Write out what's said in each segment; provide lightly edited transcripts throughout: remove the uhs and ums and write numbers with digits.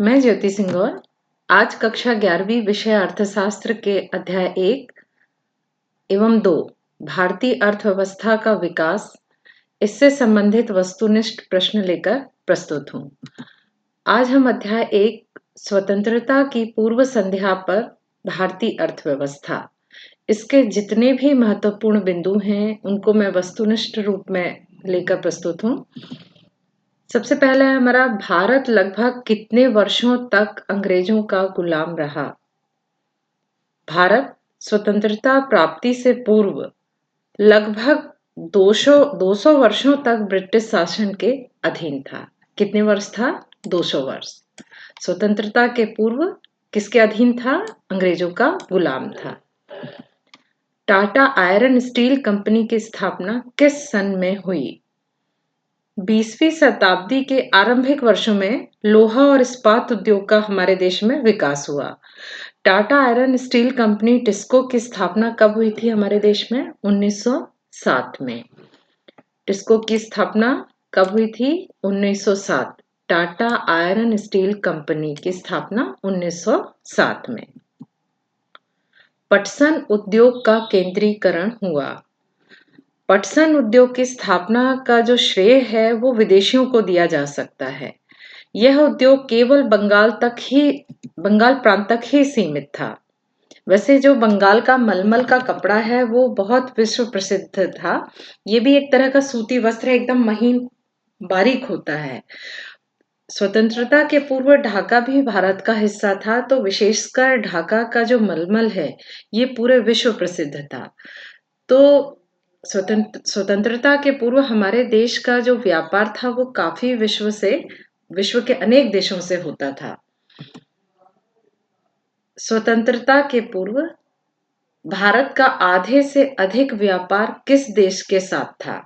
मैं ज्योति सिंगौर आज कक्षा 11वीं विषय अर्थशास्त्र के अध्याय 1 एवं 2 भारतीय अर्थव्यवस्था का विकास इससे संबंधित वस्तुनिष्ठ प्रश्न लेकर प्रस्तुत हूँ। आज हम अध्याय 1 स्वतंत्रता की पूर्व संध्या पर भारतीय अर्थव्यवस्था इसके जितने भी महत्वपूर्ण बिंदु हैं उनको मैं वस्तुनिष्ठ रूप में लेकर प्रस्तुत हूँ। सबसे पहला है हमारा भारत लगभग कितने वर्षों तक अंग्रेजों का गुलाम रहा। भारत स्वतंत्रता प्राप्ति से पूर्व लगभग 200 वर्षों तक ब्रिटिश शासन के अधीन था। कितने वर्ष था? 200 वर्ष। स्वतंत्रता के पूर्व किसके अधीन था? अंग्रेजों का गुलाम था। टाटा आयरन स्टील कंपनी की स्थापना किस सन में हुई? 20वीं शताब्दी के आरंभिक वर्षों में लोहा और इस्पात उद्योग का हमारे देश में विकास हुआ। Tata iron steel company TISCO की स्थापना कब हुई थी हमारे देश में? 1907 में। टिस्को की स्थापना कब हुई थी? 1907। टाटा आयरन स्टील कंपनी की स्थापना 1907 में। पटसन उद्योग का केंद्रीकरण हुआ। पटसन उद्योग की स्थापना का जो श्रेय है वो विदेशियों को दिया जा सकता है। यह उद्योग केवल बंगाल प्रांत तक ही सीमित था। वैसे जो बंगाल का मलमल का कपड़ा है वो बहुत विश्व प्रसिद्ध था। ये भी एक तरह का सूती वस्त्र है, एकदम महीन बारीक होता है। स्वतंत्रता के पूर्व ढाका भी भारत का हिस्सा था, तो विशेषकर ढाका का जो मलमल है ये पूरे विश्व प्रसिद्ध था। तो स्वतंत्रता के पूर्व हमारे देश का जो व्यापार था वो काफी विश्व के अनेक देशों से होता था। स्वतंत्रता के पूर्व भारत का आधे से अधिक व्यापार किस देश के साथ था?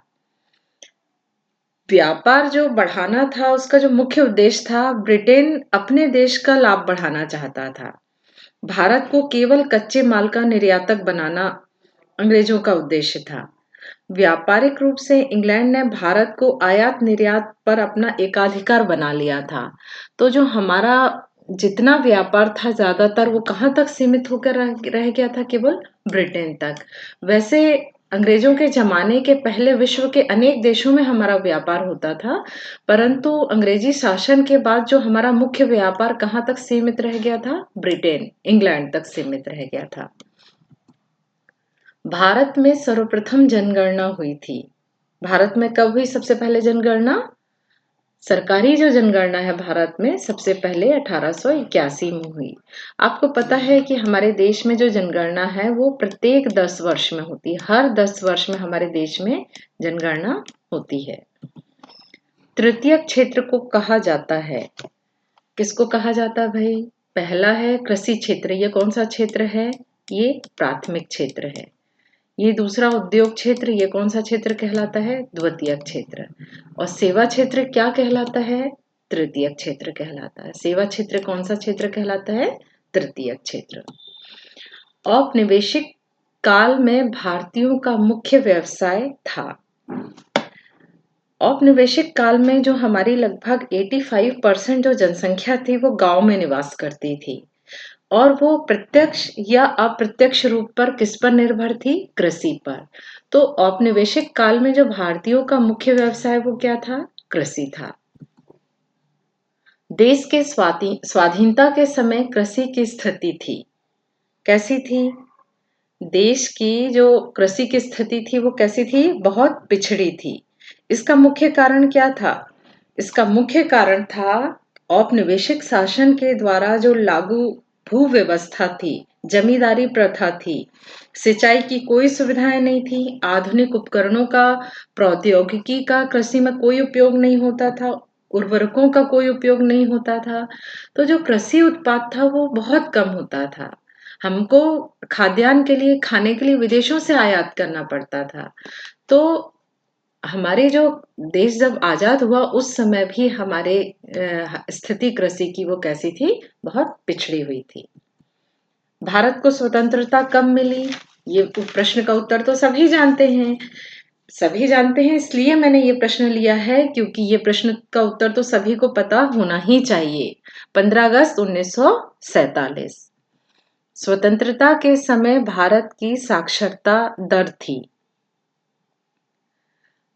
व्यापार जो बढ़ाना था उसका जो मुख्य उद्देश्य था, ब्रिटेन अपने देश का लाभ बढ़ाना चाहता था। भारत को केवल कच्चे माल का निर्यातक बनाना अंग्रेजों का उद्देश्य था। व्यापारिक रूप से इंग्लैंड ने भारत को आयात निर्यात पर अपना एकाधिकार बना लिया था। तो जो हमारा जितना व्यापार था ज्यादातर वो कहाँ तक सीमित होकर रह गया था? केवल ब्रिटेन तक। वैसे अंग्रेजों के जमाने के पहले विश्व के अनेक देशों में हमारा व्यापार होता था, परंतु अंग्रेजी शासन के बाद जो हमारा मुख्य व्यापार कहाँ तक सीमित रह गया था? ब्रिटेन, इंग्लैंड तक सीमित रह गया था। भारत में सर्वप्रथम जनगणना हुई थी। भारत में कब हुई सबसे पहले जनगणना? सरकारी जो जनगणना है भारत में सबसे पहले 1881 में हुई। आपको पता है कि हमारे देश में जो जनगणना है वो प्रत्येक 10 वर्ष में होती है। हर 10 वर्ष में हमारे देश में जनगणना होती है। तृतीय क्षेत्र को कहा जाता है, किसको कहा जाता है भाई? पहला है कृषि क्षेत्र। ये कौन सा क्षेत्र है? ये प्राथमिक क्षेत्र है। ये दूसरा उद्योग क्षेत्र, ये कौन सा क्षेत्र कहलाता है? द्वितीयक क्षेत्र। और सेवा क्षेत्र क्या कहलाता है? तृतीयक क्षेत्र कहलाता है। सेवा क्षेत्र कौन सा क्षेत्र कहलाता है? तृतीयक क्षेत्र। औपनिवेशिक काल में भारतीयों का मुख्य व्यवसाय था। औपनिवेशिक काल में जो हमारी लगभग 85% जो जनसंख्या थी वो गांव में निवास करती थी, और वो प्रत्यक्ष या अप्रत्यक्ष रूप पर किस पर निर्भर थी? कृषि पर। तो औपनिवेशिक काल में जो भारतीयों का मुख्य व्यवसाय वो क्या था? कृषि था। देश के स्वाधीनता के समय कृषि की स्थिति थी, कैसी थी? देश की जो कृषि की स्थिति थी वो कैसी थी? बहुत पिछड़ी थी। इसका मुख्य कारण क्या था? इसका मुख्य कारण था औपनिवेशिक शासन के द्वारा जो लागू भू व्यवस्था थी, जमींदारी प्रथा थी, सिंचाई की कोई सुविधाएं नहीं थी, आधुनिक उपकरणों का, प्रौद्योगिकी का कृषि में कोई उपयोग नहीं होता था, उर्वरकों का कोई उपयोग नहीं होता था। तो जो कृषि उत्पाद था वो बहुत कम होता था। हमको खाद्यान्न के लिए, खाने के लिए विदेशों से आयात करना पड़ता था। तो हमारे जो देश जब आजाद हुआ उस समय भी हमारे स्थिति कृषि की वो कैसी थी? बहुत पिछड़ी हुई थी। भारत को स्वतंत्रता कब मिली? ये प्रश्न का उत्तर तो सभी जानते हैं। सभी जानते हैं, इसलिए मैंने ये प्रश्न लिया है क्योंकि ये प्रश्न का उत्तर तो सभी को पता होना ही चाहिए। 15 अगस्त 1947 स्वतंत्रता के समय भारत की साक्षरता दर थी।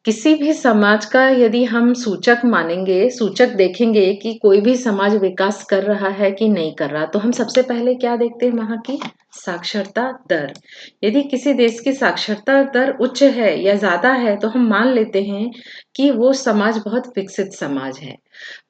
किसी भी समाज का यदि हम सूचक मानेंगे, सूचक देखेंगे कि कोई भी समाज विकास कर रहा है कि नहीं कर रहा, तो हम सबसे पहले क्या देखते हैं? वहाँ की साक्षरता दर। यदि किसी देश की साक्षरता दर उच्च है या ज़्यादा है, तो हम मान लेते हैं कि वो समाज बहुत विकसित समाज है।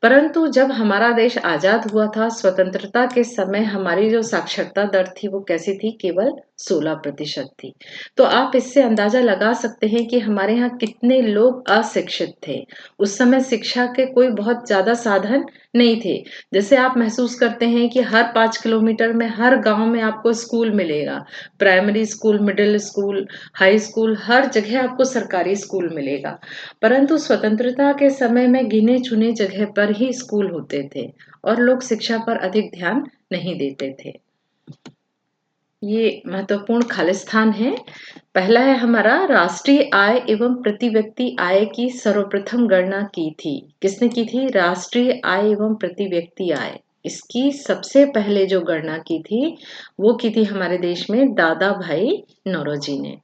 परंतु जब हमारा देश आज़ाद हुआ था, स्वतंत्रता के समय हमारी जो साक्षरता दर थी, वो कैसी थी? केवल 16% थी। तो आप इससे अंदाजा लगा सकते हैं कि हमारे यहाँ कितने लोग अशिक्षित थे। उस समय शिक्षा के कोई बहुत ज़्यादा साधन नहीं थे। जैसे आप महसूस करते हैं कि हर 5 किलोमीटर में, हर गाँव में आपको स्कूल मिलेगा। Primary school, middle school, high school, हर जगह आपको सरकारी स्कूल मिलेगा। परंतु स्वतंत्रता के समय में गिने-चुने जगह पर ही स्कूल होते थे और लोग शिक्षा पर अधिक ध्यान नहीं देते थे। ये महत्वपूर्ण खालिस्तान है। पहला है हमारा, राष्ट्रीय आय एवं प्रति व्यक्ति आय की सर्वप्रथम गणना की थी। किसने की थी? राष्ट्रीय आय एवं प्रति व्यक्ति आय। इसकी सबसे पहले जो गणना की थी, वो की थी हमारे देश में दादा भाई नौरोजी ने।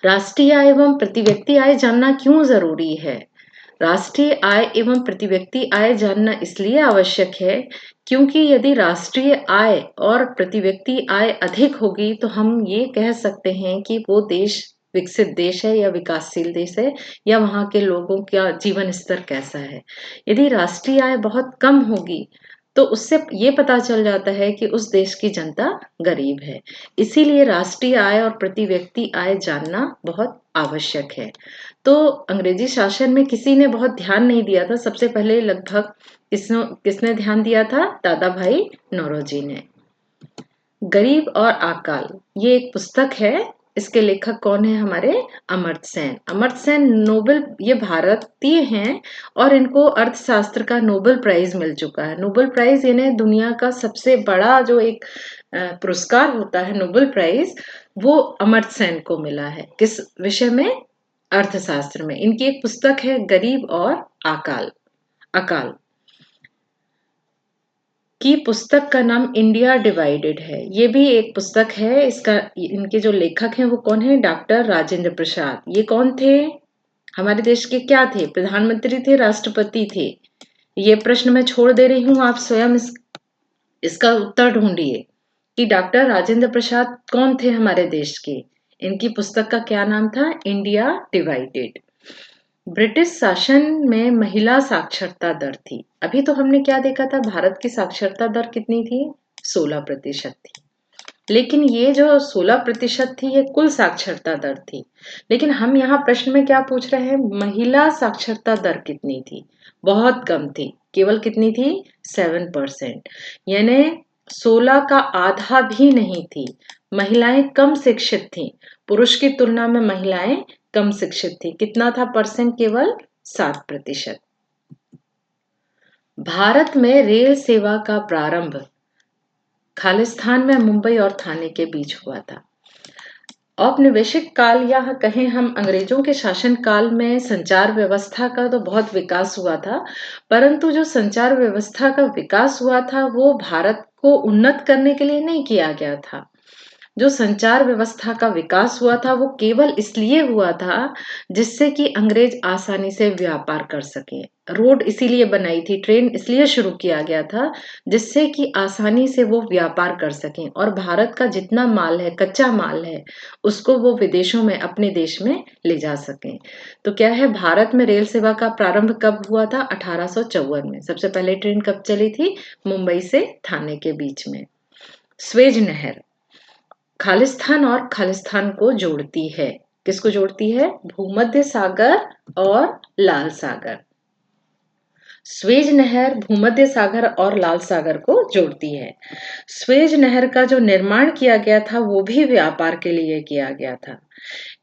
राष्ट्रीय आय एवं प्रति व्यक्ति आय जानना क्यों जरूरी है? राष्ट्रीय आय एवं प्रति व्यक्ति आय जानना इसलिए आवश्यक है क्योंकि यदि राष्ट्रीय आय और प्रति व्यक्ति आय अधिक होगी, तो हम ये कह सकते हैं कि वो देश विकसित देश है या विकासशील देश है, या वहाँ के लोगों का जीवन स्तर कैसा है। यदि राष्ट्रीय आय बहुत कम होगी, तो उससे ये पता चल जाता है कि उस देश की जनता गरीब है। इसीलिए राष्ट्रीय आय और प्रति व्यक्ति आय जानना बहुत आवश्यक है। तो अंग्रेजी शासन में किसी ने बहुत ध्यान नहीं दिया था। सबसे पहले लगभग किसने ध्यान दिया था? दादा भाई नौरोजी ने। गरीब और अकाल, ये एक पुस्तक है। इसके लेखक कौन है? हमारे अमर्त्य सेन। अमर्त्य सेन नोबेल, ये भारतीय हैं और इनको अर्थशास्त्र का नोबेल प्राइज मिल चुका है। नोबेल प्राइज यानी दुनिया का सबसे बड़ा जो एक पुरस्कार होता है, नोबेल प्राइज, वो अमर्त्य सेन को मिला है। किस विषय में? अर्थशास्त्र में। इनकी एक पुस्तक है, गरीब और अकाल। अकाल की पुस्तक का नाम इंडिया डिवाइडेड है। ये भी एक पुस्तक है। इसका, इनके जो लेखक हैं वो कौन है? डॉक्टर राजेंद्र प्रसाद। ये कौन थे? हमारे देश के क्या थे? प्रधानमंत्री थे, राष्ट्रपति थे? ये प्रश्न मैं छोड़ दे रही हूँ, आप स्वयं इसका उत्तर ढूंढिए कि डॉक्टर राजेंद्र प्रसाद कौन थे हमारे देश के। इनकी पुस्तक का क्या नाम था? India divided. ब्रिटिश शासन में महिला साक्षरता दर थी। अभी तो हमने क्या देखा था? भारत की साक्षरता दर कितनी थी? 16% थी। लेकिन ये जो 16% थी, ये कुल साक्षरता दर थी। लेकिन हम यहाँ प्रश्न में क्या पूछ रहे हैं? महिला साक्षरता दर कितनी थी? बहुत कम थी। केवल कितनी थी? 7%। यानी 16 का आधा भी नहीं थी। महिलाएं कम शिक्षित थीं। पुरुष की तुलना में महिलाएं कम शिक्षित थी। कितना था परसेंट? केवल 7%। भारत में रेल सेवा का प्रारंभ खालिस्तान में मुंबई और थाने के बीच हुआ था। औपनिवेशिक काल या कहें हम अंग्रेजों के शासन काल में संचार व्यवस्था का तो बहुत विकास हुआ था, परंतु जो संचार व्यवस्था का विकास हुआ था, वो भारत को उन्नत करने के लिए नहीं किया गया था। जो संचार व्यवस्था का विकास हुआ था, वो केवल इसलिए हुआ था जिससे कि अंग्रेज आसानी से व्यापार कर सके। रोड इसीलिए बनाई थी, ट्रेन इसलिए शुरू किया गया था जिससे कि आसानी से वो व्यापार कर सकें और भारत का जितना माल है, कच्चा माल है, उसको वो विदेशों में, अपने देश में ले जा सकें। तो क्या है, भारत में रेल सेवा का प्रारंभ कब हुआ था? 1854 में। सबसे पहले ट्रेन कब चली थी? मुंबई से थाने के बीच में। स्वेज नहर खालिस्तान और खालिस्तान को जोड़ती है। किसको जोड़ती है? भूमध्य सागर और लाल सागर। स्वेज नहर भूमध्य सागर और लाल सागर को जोड़ती है। स्वेज नहर का जो निर्माण किया गया था, वो भी व्यापार के लिए किया गया था।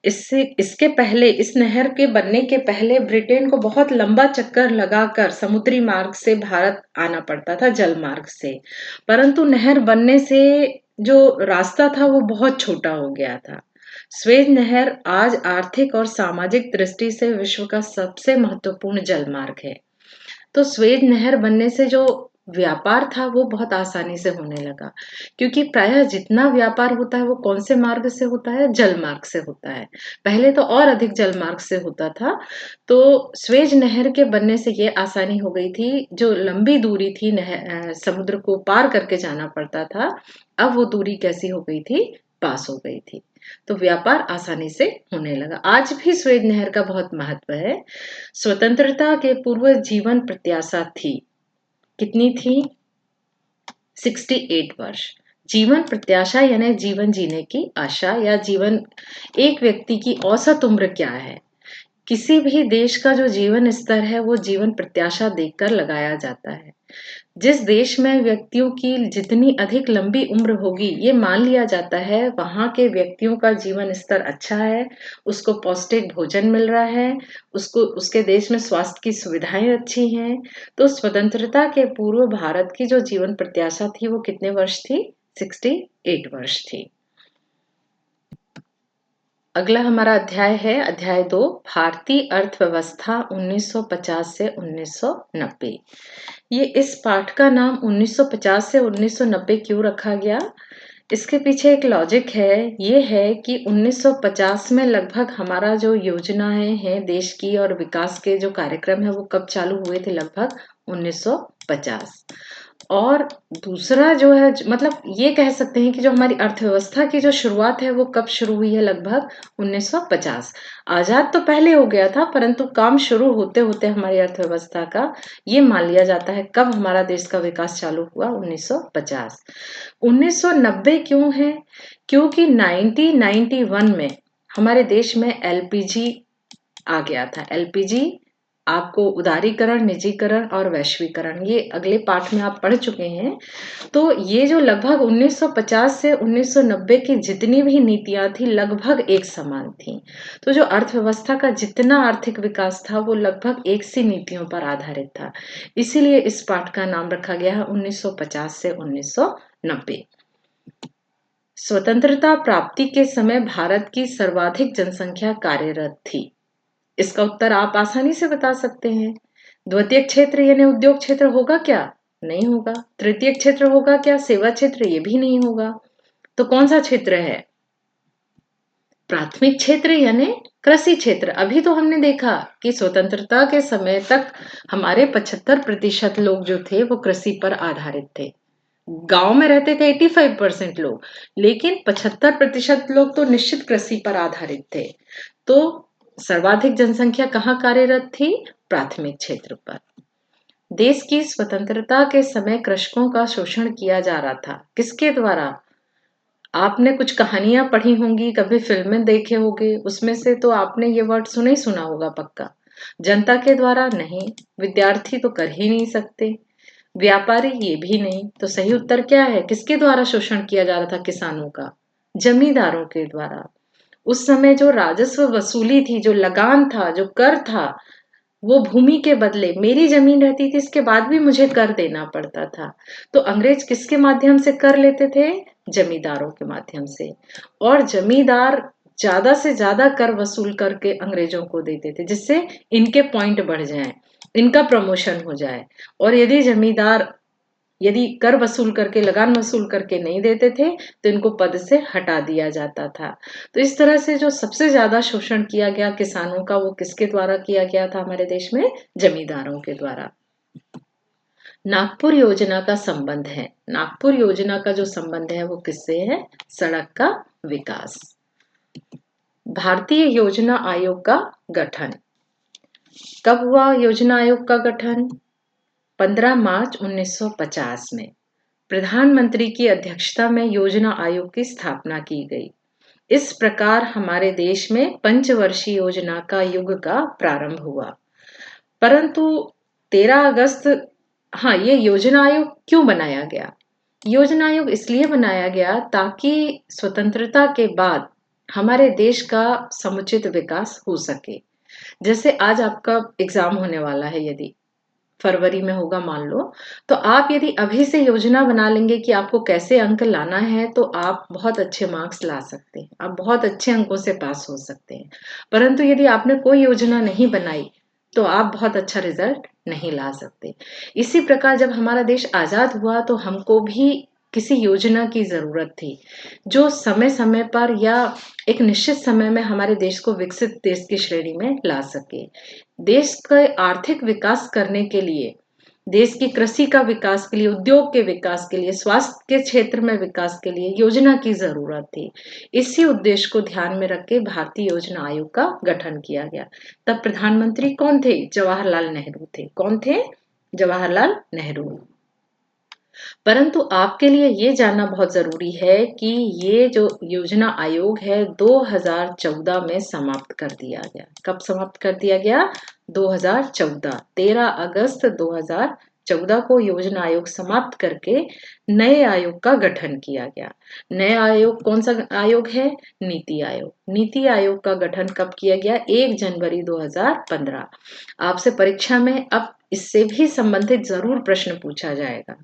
इसके पहले, इस नहर के बनने के पहले, ब्रिटेन को बहुत लंबा चक्कर लगाकर समुद्री मार्ग से भारत आना पड़ता था, जल मार्ग से। परंतु नहर बनने से जो रास्ता था वो बहुत छोटा हो गया था। स्वेज नहर आज आर्थिक और सामाजिक दृष्टि से विश्व का सबसे महत्वपूर्ण जलमार्ग है। तो स्वेज नहर बनने से जो व्यापार था वो बहुत आसानी से होने लगा, क्योंकि प्रायः जितना व्यापार होता है वो कौन से मार्ग से होता है? जल मार्ग से होता है। पहले तो और अधिक जल मार्ग से होता था। तो स्वेज नहर के बनने से ये आसानी हो गई थी, जो लंबी दूरी थी समुद्र को पार करके जाना पड़ता था, अब वो दूरी कैसी हो गई थी? पास हो गई थी। तो व्यापार आसानी से होने लगा। आज भी स्वेज नहर का बहुत महत्व है। स्वतंत्रता के पूर्व जीवन प्रत्याशा थी, कितनी थी? 68 वर्ष। जीवन प्रत्याशा यानी जीवन जीने की आशा, या जीवन, एक व्यक्ति की औसत उम्र क्या है? किसी भी देश का जो जीवन स्तर है वो जीवन प्रत्याशा देखकर लगाया जाता है। जिस देश में व्यक्तियों की जितनी अधिक लंबी उम्र होगी, ये मान लिया जाता है वहाँ के व्यक्तियों का जीवन स्तर अच्छा है, उसको पौष्टिक भोजन मिल रहा है, उसको उसके देश में स्वास्थ्य की सुविधाएं अच्छी हैं। तो स्वतंत्रता के पूर्व भारत की जो जीवन प्रत्याशा थी वो कितने वर्ष थी? 68 वर्ष थी। अगला हमारा अध्याय है अध्याय 2, भारतीय अर्थव्यवस्था 1950 से 1990। ये इस पाठ का नाम 1950 से 1990 क्यों रखा गया? इसके पीछे एक लॉजिक है। ये है कि 1950 में लगभग हमारा जो योजनाएं हैं देश की और विकास के जो कार्यक्रम है वो कब चालू हुए थे? लगभग 1950। और दूसरा जो है, मतलब ये कह सकते हैं कि जो हमारी अर्थव्यवस्था की जो शुरुआत है वो कब शुरू हुई है? लगभग 1950। आजाद तो पहले हो गया था, परंतु काम शुरू होते होते हमारी अर्थव्यवस्था का ये मान लिया जाता है कब हमारा देश का विकास चालू हुआ? 1950। 1990 क्यों है? क्योंकि 1991 में हमारे देश में एलपीजी आ गया था। एलपीजी आपको उदारीकरण, निजीकरण और वैश्वीकरण, ये अगले पाठ में आप पढ़ चुके हैं। तो ये जो लगभग 1950 से 1990 की जितनी भी नीतियां थी लगभग एक समान थी। तो जो अर्थव्यवस्था का जितना आर्थिक विकास था वो लगभग एक सी नीतियों पर आधारित था। इसीलिए इस पाठ का नाम रखा गया है 1950 से 1990। स्वतंत्रता प्राप्ति के समय भारत की सर्वाधिक जनसंख्या कार्यरत थी। इसका उत्तर आप आसानी से बता सकते हैं। द्वितीय क्षेत्र यानी उद्योग क्षेत्र होगा क्या? नहीं होगा। तृतीय क्षेत्र होगा क्या? सेवा क्षेत्र? ये भी नहीं होगा। तो कौन सा क्षेत्र है? प्राथमिक क्षेत्र यानी कृषि क्षेत्र। अभी तो हमने देखा कि स्वतंत्रता के समय तक हमारे 75% लोग जो थे वो कृषि पर आधारित थे। गांव में रहते थे 85% लोग, लेकिन 75% लोग तो निश्चित कृषि पर आधारित थे। तो सर्वाधिक जनसंख्या कहाँ कार्यरत थी? प्राथमिक क्षेत्र पर। देश की स्वतंत्रता के समय कृषकों का शोषण किया जा रहा था। किसके द्वारा? आपने कुछ कहानियां पढ़ी होंगी, कभी फिल्में देखे होंगे, उसमें से तो आपने ये वर्ड सुना ही सुना होगा पक्का। जनता के द्वारा नहीं, विद्यार्थी तो कर ही नहीं सकते, व्यापारी ये भी नहीं। तो सही उत्तर क्या है? किसके द्वारा शोषण किया जा रहा था किसानों का? जमींदारों के द्वारा। उस समय जो राजस्व वसूली थी, जो लगान था, जो कर था, वो भूमि के बदले मेरी जमीन रहती थी इसके बाद भी मुझे कर देना पड़ता था। तो अंग्रेज किसके माध्यम से कर लेते थे? जमींदारों के माध्यम से। और जमींदार ज्यादा से ज्यादा कर वसूल करके अंग्रेजों को देते थे, जिससे इनके पॉइंट बढ़ जाएं, इनका प्रमोशन हो जाए। और यदि कर वसूल करके, लगान वसूल करके नहीं देते थे तो इनको पद से हटा दिया जाता था। तो इस तरह से जो सबसे ज्यादा शोषण किया गया किसानों का वो किसके द्वारा किया गया था हमारे देश में? जमींदारों के द्वारा। नागपुर योजना का संबंध है। नागपुर योजना का जो संबंध है वो किससे है? सड़क का विकास। भारतीय योजना आयोग का गठन कब हुआ? योजना आयोग का गठन 15 मार्च 1950 में प्रधानमंत्री की अध्यक्षता में योजना आयोग की स्थापना की गई। इस प्रकार हमारे देश में पंचवर्षीय योजना का युग का प्रारंभ हुआ। परंतु 13 अगस्त, हाँ, ये योजना आयोग क्यों बनाया गया? योजना आयोग इसलिए बनाया गया ताकि स्वतंत्रता के बाद हमारे देश का समुचित विकास हो सके। जैसे आज आपका एग्जाम होने वाला है, यदि फरवरी में होगा मान लो, तो आप यदि अभी से योजना बना लेंगे कि आपको कैसे अंक लाना है, तो आप बहुत अच्छे मार्क्स ला सकते हैं, आप बहुत अच्छे अंकों से पास हो सकते हैं। परंतु यदि आपने कोई योजना नहीं बनाई तो आप बहुत अच्छा रिजल्ट नहीं ला सकते। इसी प्रकार जब हमारा देश आजाद हुआ तो हमको भी किसी योजना की जरूरत थी, जो समय समय पर या एक निश्चित समय में हमारे देश को विकसित देश की श्रेणी में ला सके। देश का आर्थिक विकास करने के लिए, देश की कृषि का विकास के लिए, उद्योग के विकास के लिए, स्वास्थ्य के क्षेत्र में विकास के लिए योजना की जरूरत थी। इसी उद्देश्य को ध्यान में रख के भारतीय योजना आयोग का गठन किया गया। तब प्रधानमंत्री कौन थे? जवाहरलाल नेहरू थे। कौन थे? जवाहरलाल नेहरू। परंतु आपके लिए ये जानना बहुत जरूरी है कि ये जो योजना आयोग है 2014 में समाप्त कर दिया गया। कब समाप्त कर दिया गया? 2014, 13 अगस्त 2014 को योजना आयोग समाप्त करके नए आयोग का गठन किया गया। नया आयोग कौन सा आयोग है? नीति आयोग। नीति आयोग का गठन कब किया गया? 1 जनवरी 2015। आपसे परीक्षा में अब इससे भी संबंधित जरूर प्रश्न पूछा जाएगा।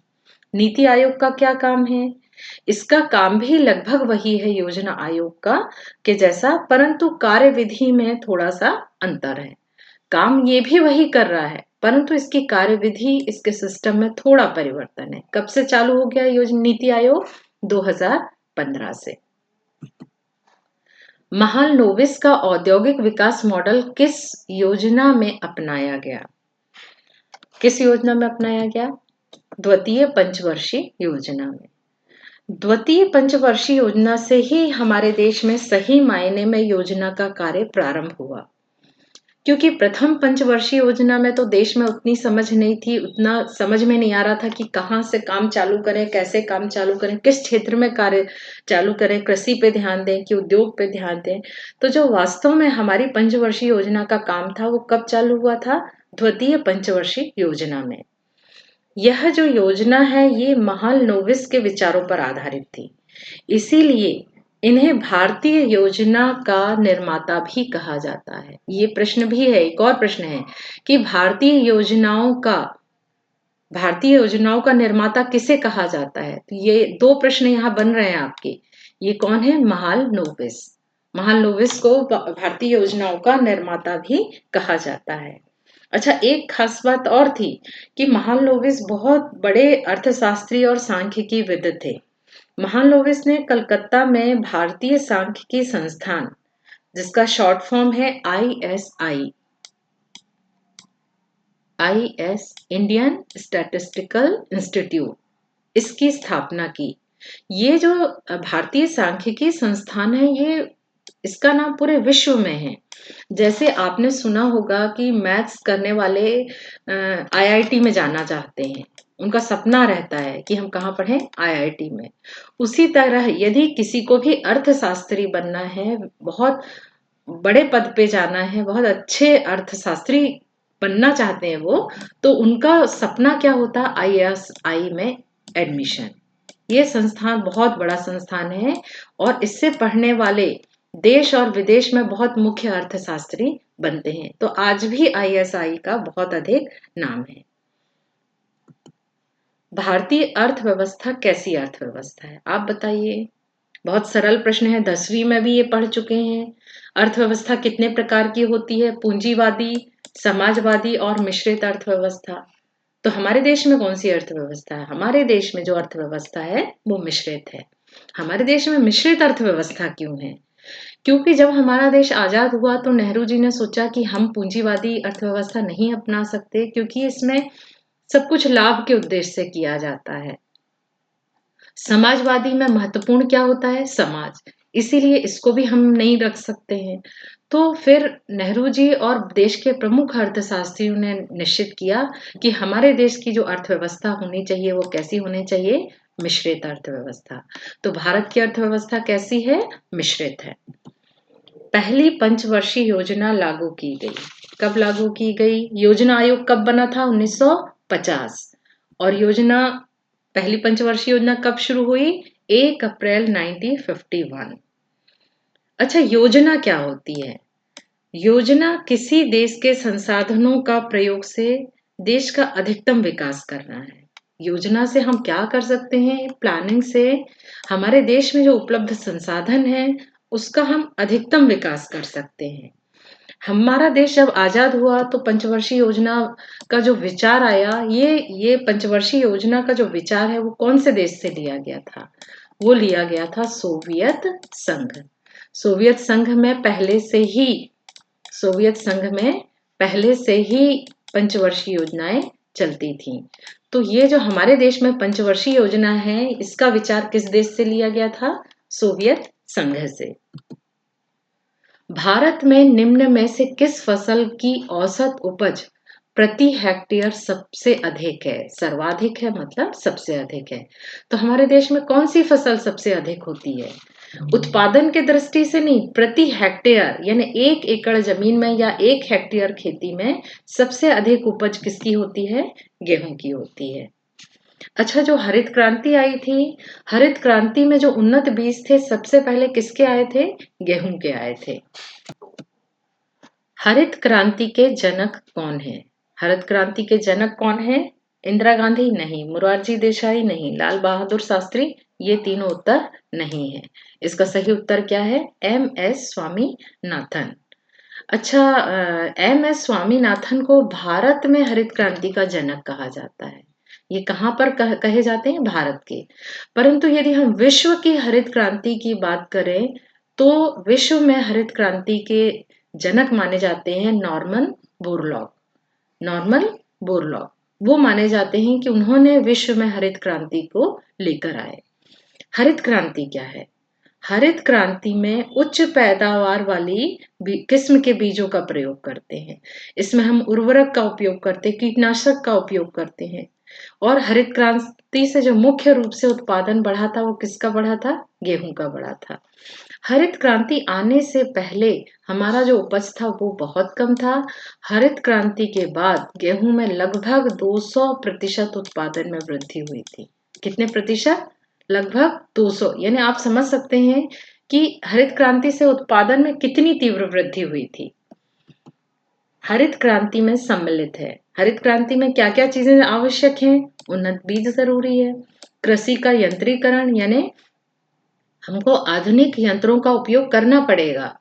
नीति आयोग का क्या काम है? इसका काम भी लगभग वही है योजना आयोग का के जैसा, परंतु कार्यविधि में थोड़ा सा अंतर है। काम ये भी वही कर रहा है, परंतु इसकी कार्यविधि, इसके सिस्टम में थोड़ा परिवर्तन है। कब से चालू हो गया योजना नीति आयोग? 2015 से। महालनोबिस का औद्योगिक विकास मॉडल किस योजना में अपनाया गया? किस योजना में अपनाया गया? द्वितीय पंचवर्षीय योजना में। द्वितीय पंचवर्षीय योजना से ही हमारे देश में सही मायने में योजना का कार्य प्रारंभ हुआ, क्योंकि प्रथम पंचवर्षीय योजना में तो देश में उतनी समझ नहीं थी, उतना समझ में नहीं आ रहा था कि कहाँ से काम चालू करें, कैसे काम चालू करें, किस क्षेत्र में कार्य चालू करें, कृषि पे ध्यान दें कि उद्योग पे ध्यान दें। तो जो वास्तव में हमारी पंचवर्षीय योजना का काम था वो कब चालू हुआ था? द्वितीय पंचवर्षीय योजना में। यह जो योजना है ये महालनोबिस के विचारों पर आधारित थी, इसीलिए इन्हें भारतीय योजना का निर्माता भी कहा जाता है। ये प्रश्न भी है, एक और प्रश्न है कि भारतीय योजनाओं का निर्माता किसे कहा जाता है? तो ये 2 प्रश्न यहाँ बन रहे हैं आपके। ये कौन है? महालनोबिस। महालनोबिस को भारतीय योजनाओं का निर्माता भी कहा जाता है। अच्छा, एक खास बात और थी कि महालनोबिस बहुत बड़े अर्थशास्त्री और सांख्यिकी विद थे। महालनोबिस ने कलकत्ता में भारतीय सांख्यिकी संस्थान, जिसका शॉर्ट फॉर्म है IS इंडियन स्टैटिस्टिकल इंस्टीट्यूट, इसकी स्थापना की। ये जो भारतीय सांख्यिकी संस्थान है, ये इसका नाम पूरे विश्व में है। जैसे आपने सुना होगा कि मैथ्स करने वाले IIT में जाना चाहते हैं, उनका सपना रहता है कि हम कहाँ पढ़ें? IIT में। उसी तरह यदि किसी को भी अर्थशास्त्री बनना है, बहुत बड़े पद पे जाना है, बहुत अच्छे अर्थशास्त्री बनना चाहते हैं वो, तो उनका सपना क्या होता है? ISI में एडमिशन। ये संस्थान बहुत बड़ा संस्थान है और इससे पढ़ने वाले देश और विदेश में बहुत मुख्य अर्थशास्त्री बनते हैं। तो आज भी ISI का बहुत अधिक नाम है। भारतीय अर्थव्यवस्था कैसी अर्थव्यवस्था है? आप बताइए। बहुत सरल प्रश्न है, 10वीं में भी ये पढ़ चुके हैं। अर्थव्यवस्था कितने प्रकार की होती है? पूंजीवादी, समाजवादी और मिश्रित अर्थव्यवस्था। तो हमारे देश में कौन सी अर्थव्यवस्था है? हमारे देश में जो अर्थव्यवस्था है वो मिश्रित है। हमारे देश में मिश्रित अर्थव्यवस्था क्यों है? क्योंकि जब हमारा देश आजाद हुआ तो नेहरू जी ने सोचा कि हम पूंजीवादी अर्थव्यवस्था नहीं अपना सकते, क्योंकि इसमें सब कुछ लाभ के उद्देश्य से किया जाता है। समाजवादी में महत्वपूर्ण क्या होता है? समाज, इसीलिए इसको भी हम नहीं रख सकते हैं। तो फिर नेहरू जी और देश के प्रमुख अर्थशास्त्रियों ने निश्चित किया कि हमारे देश की जो अर्थव्यवस्था होनी चाहिए वो कैसी होनी चाहिए? मिश्रित अर्थव्यवस्था। तो भारत की अर्थव्यवस्था कैसी है? मिश्रित है। पहली पंचवर्षीय योजना लागू की गई। कब लागू की गई? योजना आयोग कब बना था? 1950। और पहली पंचवर्षीय योजना कब शुरू हुई? 1 अप्रैल 1951। अच्छा, योजना क्या होती है? योजना किसी देश के संसाधनों का प्रयोग से देश का अधिकतम विकास करना है। योजना से हम क्या कर सकते हैं? प्लानिंग से हमारे देश में जो उपलब्ध संसाधन है उसका हम अधिकतम विकास कर सकते हैं। हमारा देश जब आजाद हुआ तो पंचवर्षीय योजना का जो विचार आया, ये पंचवर्षीय योजना का जो विचार है वो कौन से देश से लिया गया था? वो लिया गया था सोवियत संघ। सोवियत संघ में पहले से ही पंचवर्षीय योजनाएं चलती थी। तो ये जो हमारे देश में पंचवर्षीय योजना है, इसका विचार किस देश से लिया गया था? सोवियत संघ से। भारत में निम्न में से किस फसल की औसत उपज प्रति हेक्टेयर सबसे अधिक है? सर्वाधिक है मतलब सबसे अधिक है। तो हमारे देश में कौन सी फसल सबसे अधिक होती है? उत्पादन के दृष्टि से नहीं, प्रति हेक्टेयर यानी 1 एकड़ जमीन में या 1 हेक्टेयर खेती में सबसे अधिक उपज किसकी होती है? गेहूं की होती है। अच्छा, जो हरित क्रांति आई थी, हरित क्रांति में जो उन्नत बीज थे सबसे पहले किसके आए थे? गेहूं के आए थे। हरित क्रांति के जनक कौन है? हरित क्रांति के जनक कौन है? इंदिरा गांधी नहीं, मोरारजी देसाई नहीं, लाल बहादुर शास्त्री, ये तीनों उत्तर नहीं है। इसका सही उत्तर क्या है? MS स्वामीनाथन। अच्छा, MS स्वामीनाथन को भारत में हरित क्रांति का जनक कहा जाता है। ये कहाँ पर कहे जाते हैं? भारत के। परंतु यदि हम विश्व की हरित क्रांति की बात करें तो विश्व में हरित क्रांति के जनक माने जाते हैं नॉर्मन बोरलॉग। वो माने जाते हैं कि उन्होंने विश्व में हरित क्रांति को लेकर आए। हरित क्रांति क्या है? हरित क्रांति में उच्च पैदावार वाली किस्म के बीजों का प्रयोग करते हैं। इसमें हम उर्वरक का उपयोग करते हैं, कीटनाशक का उपयोग करते हैं। और हरित क्रांति से जो मुख्य रूप से उत्पादन बढ़ा था वो किसका बढ़ा था? गेहूं का बढ़ा था। हरित क्रांति आने से पहले हमारा जो उपज था वो बहुत कम था। हरित क्रांति के बाद गेहूं में लगभग 200% उत्पादन में वृद्धि हुई थी। कितने प्रतिशत? लगभग 200। यानी आप समझ सकते हैं कि हरित क्रांति से उत्पादन में कितनी तीव्र वृद्धि हुई थी। हरित क्रांति में सम्मिलित है। हरित क्रांति में क्या क्या चीजें आवश्यक हैं? उन्नत बीज जरूरी है, कृषि का यंत्रीकरण यानी हमको आधुनिक यंत्रों का उपयोग करना पड़ेगा।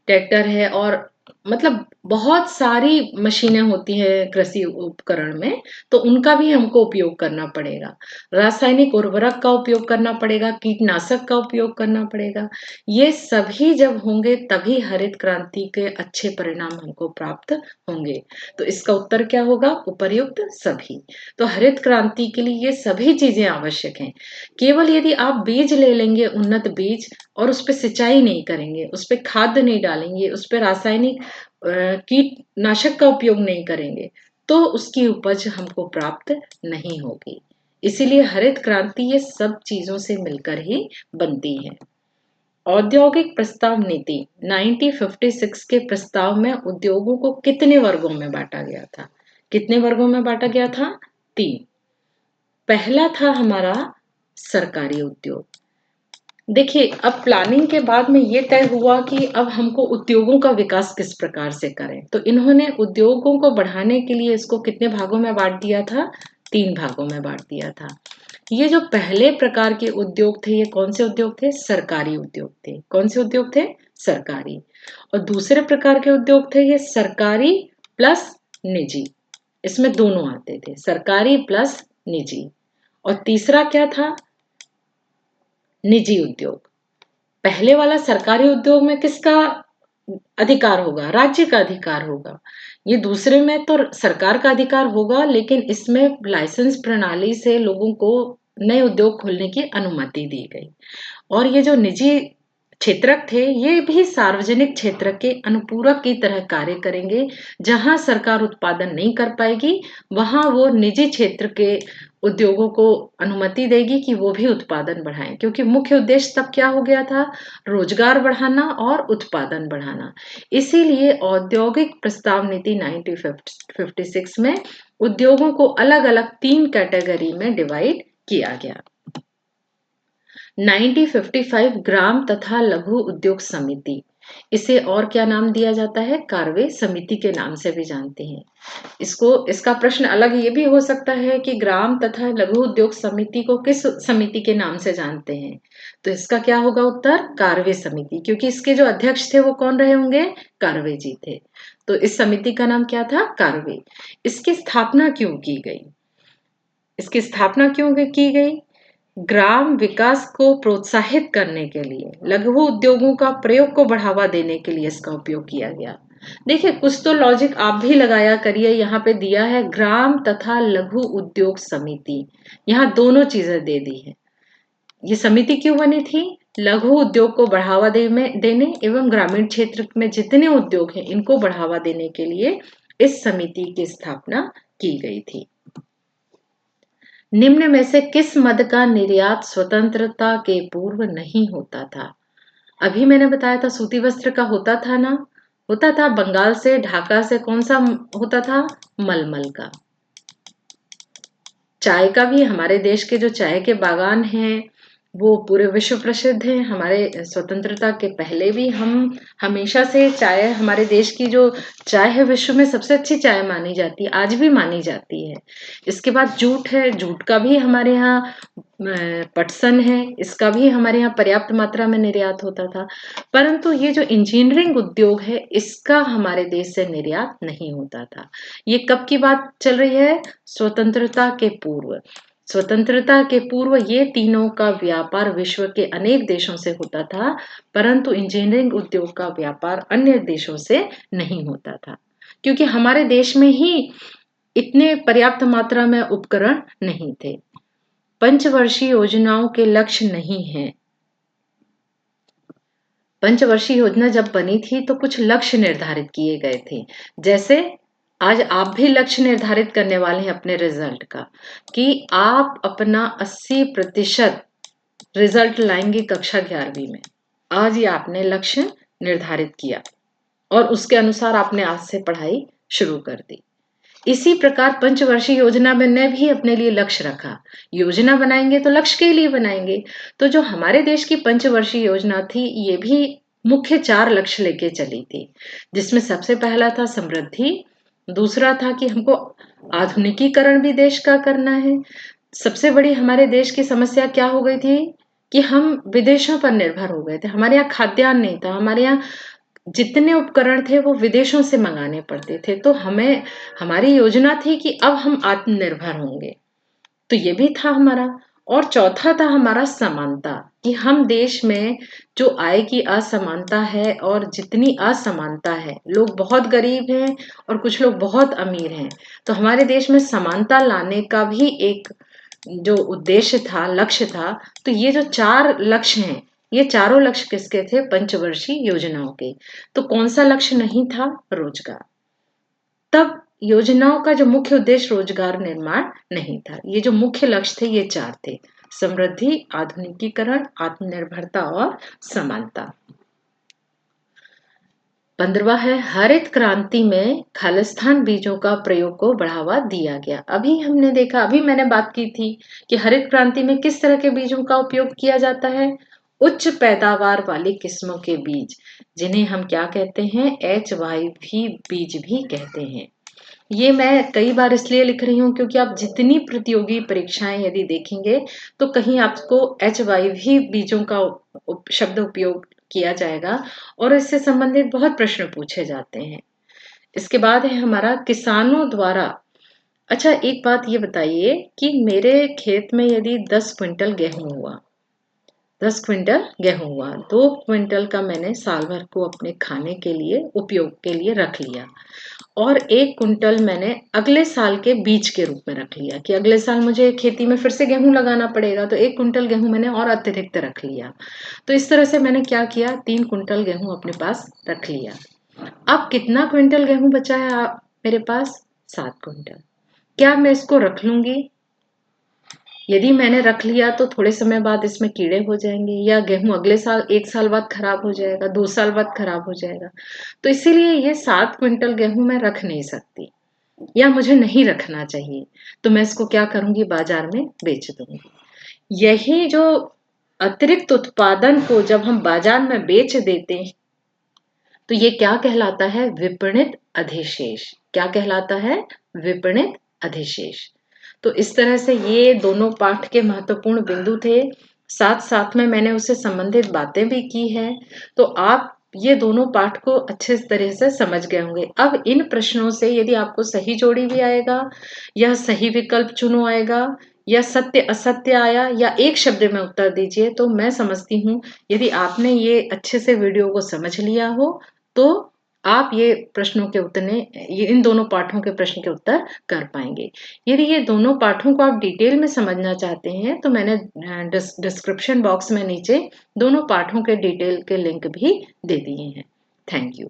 ट्रैक्टर है और मतलब बहुत सारी मशीनें होती हैं कृषि उपकरण में, तो उनका भी हमको उपयोग करना पड़ेगा। रासायनिक उर्वरक का उपयोग करना पड़ेगा, कीटनाशक का उपयोग करना पड़ेगा। ये सभी जब होंगे तभी हरित क्रांति के अच्छे परिणाम हमको प्राप्त होंगे। तो इसका उत्तर क्या होगा? उपर्युक्त सभी। तो हरित क्रांति के लिए ये सभी चीजें आवश्यक हैं। केवल यदि आप बीज ले लेंगे, उन्नत बीज, और उस पर सिंचाई नहीं करेंगे, उस पर खाद नहीं डालेंगे, उस पर रासायनिक कीटनाशक का उपयोग नहीं करेंगे, तो उसकी उपज हमको प्राप्त नहीं होगी। इसीलिए हरित क्रांति ये सब चीजों से मिलकर ही बनती है। औद्योगिक प्रस्ताव नीति 1956 के प्रस्ताव में उद्योगों को कितने वर्गों में बांटा गया था? कितने वर्गों में बांटा गया था? 3। पहला था हमारा सरकारी उद्योग। देखिए, अब प्लानिंग के बाद में ये तय हुआ कि अब हमको उद्योगों का विकास किस प्रकार से करें। तो इन्होंने उद्योगों को बढ़ाने के लिए इसको कितने भागों में बांट दिया था? 3 भागों में बांट दिया था। ये जो पहले प्रकार के उद्योग थे, ये कौन से उद्योग थे? सरकारी उद्योग थे। कौन से उद्योग थे? सरकारी। और दूसरे प्रकार के उद्योग थे ये सरकारी प्लस निजी। इसमें दोनों आते थे, सरकारी प्लस निजी। और तीसरा क्या था? निजी उद्योग। पहले वाला सरकारी उद्योग में किसका अधिकार होगा? राज्य का अधिकार होगा। ये दूसरे में तो सरकार का अधिकार होगा, लेकिन इसमें लाइसेंस प्रणाली से लोगों को नए उद्योग खोलने की अनुमति दी गई। और ये जो निजी क्षेत्रक थे, ये भी सार्वजनिक क्षेत्र के अनुपूरक की तरह कार्य करेंगे। जहां सरकार उत्पादन नहीं कर पाएगी, वहां वो निजी क्षेत्र के उद्योगों को अनुमति देगी कि वो भी उत्पादन बढ़ाएं, क्योंकि मुख्य उद्देश्य तब क्या हो गया था? रोजगार बढ़ाना और उत्पादन बढ़ाना। इसीलिए औद्योगिक प्रस्ताव नीति 1956 में उद्योगों को अलग अलग 3 कैटेगरी में डिवाइड किया गया। 1955 ग्राम तथा लघु उद्योग समिति, इसे और क्या नाम दिया जाता है? कार्वे समिति के नाम से भी जानते हैं। इसका प्रश्न अलग ये भी हो सकता है कि ग्राम तथा लघु उद्योग समिति को किस समिति के नाम से जानते हैं? तो इसका क्या होगा उत्तर? कार्वे समिति, क्योंकि इसके जो अध्यक्ष थे वो कौन रहे होंगे? कार्वे जी थे। तो इस समिति का नाम क्या था? कार्वे। इसकी स्थापना क्यों की गई? इसकी स्थापना क्यों की गई? ग्राम विकास को प्रोत्साहित करने के लिए, लघु उद्योगों का प्रयोग को बढ़ावा देने के लिए इसका उपयोग किया गया। देखिए, कुछ तो लॉजिक आप भी लगाया करिए। यहाँ पे दिया है ग्राम तथा लघु उद्योग समिति, यहाँ दोनों चीजें दे दी है। ये समिति क्यों बनी थी? लघु उद्योग को बढ़ावा देने एवं ग्रामीण क्षेत्र में जितने उद्योग हैं इनको बढ़ावा देने के लिए इस समिति की स्थापना की गई थी। निम्न में से किस मद का निर्यात स्वतंत्रता के पूर्व नहीं होता था? अभी मैंने बताया था सूती वस्त्र का होता था ना, होता था। बंगाल से, ढाका से कौन सा होता था? मलमल का। चाय का भी, हमारे देश के जो चाय के बागान हैं वो पूरे विश्व प्रसिद्ध हैं। हमारे स्वतंत्रता के पहले भी हम हमेशा से चाय, हमारे देश की जो चाय है विश्व में सबसे अच्छी चाय मानी जाती है, आज भी मानी जाती है। इसके बाद जूट है, जूट का भी हमारे यहाँ पटसन है, इसका भी हमारे यहाँ पर्याप्त मात्रा में निर्यात होता था। परंतु ये जो इंजीनियरिंग उद्योग है इसका हमारे देश से निर्यात नहीं होता था। ये कब की बात चल रही है? स्वतंत्रता के पूर्व। स्वतंत्रता के पूर्व ये तीनों का व्यापार विश्व के अनेक देशों से होता था, परंतु इंजीनियरिंग उद्योग का व्यापार अन्य देशों से नहीं होता था, क्योंकि हमारे देश में ही इतने पर्याप्त मात्रा में उपकरण नहीं थे। पंचवर्षीय योजनाओं के लक्ष्य नहीं हैं। पंचवर्षीय योजना जब बनी थी तो कुछ लक्ष्य निर्धारित किए गए थे। जैसे आज आप भी लक्ष्य निर्धारित करने वाले हैं अपने रिजल्ट का, कि आप अपना 80% रिजल्ट लाएंगे कक्षा 11वीं में। आज ही आपने लक्ष्य निर्धारित किया और उसके अनुसार आपने आज से पढ़ाई शुरू कर दी। इसी प्रकार पंचवर्षीय योजना में ने भी अपने लिए लक्ष्य रखा। योजना बनाएंगे तो लक्ष्य के लिए बनाएंगे। तो जो हमारे देश की पंचवर्षीय योजना थी ये भी मुख्य 4 लक्ष्य लेके चली थी, जिसमें सबसे पहला था समृद्धि, दूसरा था कि हमको आधुनिकीकरण भी देश का करना है। सबसे बड़ी हमारे देश की समस्या क्या हो गई थी कि हम विदेशों पर निर्भर हो गए थे। हमारे यहाँ खाद्यान्न नहीं था, हमारे यहाँ जितने उपकरण थे वो विदेशों से मंगाने पड़ते थे। तो हमारी योजना थी कि अब हम आत्मनिर्भर होंगे, तो ये भी था हमारा। और चौथा था हमारा समानता, कि हम देश में जो आय की असमानता है और जितनी असमानता है, लोग बहुत गरीब हैं और कुछ लोग बहुत अमीर हैं, तो हमारे देश में समानता लाने का भी एक जो उद्देश्य था, लक्ष्य था। तो ये जो 4 लक्ष्य हैं, ये चारों लक्ष्य किसके थे? पंचवर्षीय योजनाओं के। तो कौन सा लक्ष्य नहीं था? रोजगार। तब योजनाओं का जो मुख्य उद्देश्य रोजगार निर्माण नहीं था। ये जो मुख्य लक्ष्य थे ये 4 थे: समृद्धि, आधुनिकीकरण, आत्मनिर्भरता और समानता। 15वां है, हरित क्रांति में खालिस्तान बीजों का प्रयोग को बढ़ावा दिया गया। अभी हमने देखा, अभी मैंने बात की थी कि हरित क्रांति में किस तरह के बीजों का उपयोग किया जाता है? उच्च पैदावार वाली किस्मों के बीज, जिन्हें हम क्या कहते हैं? HYV बीज भी कहते हैं। ये मैं कई बार इसलिए लिख रही हूँ क्योंकि आप जितनी प्रतियोगी परीक्षाएं यदि देखेंगे तो कहीं आपको HYV बीजों का शब्द उपयोग किया जाएगा और इससे संबंधित बहुत प्रश्न पूछे जाते हैं। इसके बाद है हमारा किसानों द्वारा। अच्छा, एक बात ये बताइए कि मेरे खेत में यदि 10 क्विंटल गेहूं हुआ, 10 क्विंटल गेहूं हुआ, 2 क्विंटल का मैंने साल भर को अपने खाने के लिए उपयोग के लिए रख लिया और 1 क्विंटल मैंने अगले साल के बीज के रूप में रख लिया कि अगले साल मुझे खेती में फिर से गेहूं लगाना पड़ेगा, तो 1 क्विंटल गेहूं मैंने और अतिरिक्त रख लिया। तो इस तरह से मैंने क्या किया? 3 क्विंटल गेहूं अपने पास रख लिया। अब कितना क्विंटल गेहूं बचा है मेरे पास? 7 क्विंटल। क्या मैं इसको रख लूंगी? यदि मैंने रख लिया तो थोड़े समय बाद इसमें कीड़े हो जाएंगे या गेहूं अगले साल, 1 साल बाद खराब हो जाएगा, 2 साल बाद खराब हो जाएगा। तो इसीलिए ये 7 क्विंटल गेहूं मैं रख नहीं सकती या मुझे नहीं रखना चाहिए। तो मैं इसको क्या करूंगी? बाजार में बेच दूंगी। यही जो अतिरिक्त उत्पादन को जब हम बाजार में बेच देते हैं तो ये क्या कहलाता है? विपणित अधिशेष। क्या कहलाता है? विपणित अधिशेष। तो इस तरह से ये दोनों पाठ के महत्वपूर्ण बिंदु थे। साथ साथ में मैंने उससे संबंधित बातें भी की हैं। तो आप ये दोनों पाठ को अच्छे तरह से समझ गए होंगे। अब इन प्रश्नों से यदि आपको सही जोड़ी भी आएगा या सही विकल्प चुनो आएगा या सत्य असत्य आया या एक शब्द में उत्तर दीजिए, तो मैं समझती हूँ यदि आपने ये अच्छे से वीडियो को समझ लिया हो तो आप ये प्रश्नों के इन दोनों पाठों के प्रश्न के उत्तर कर पाएंगे। यदि ये दोनों पाठों को आप डिटेल में समझना चाहते हैं तो मैंने डिस्क्रिप्शन बॉक्स में नीचे दोनों पाठों के डिटेल के लिंक भी दे दिए हैं। Thank you.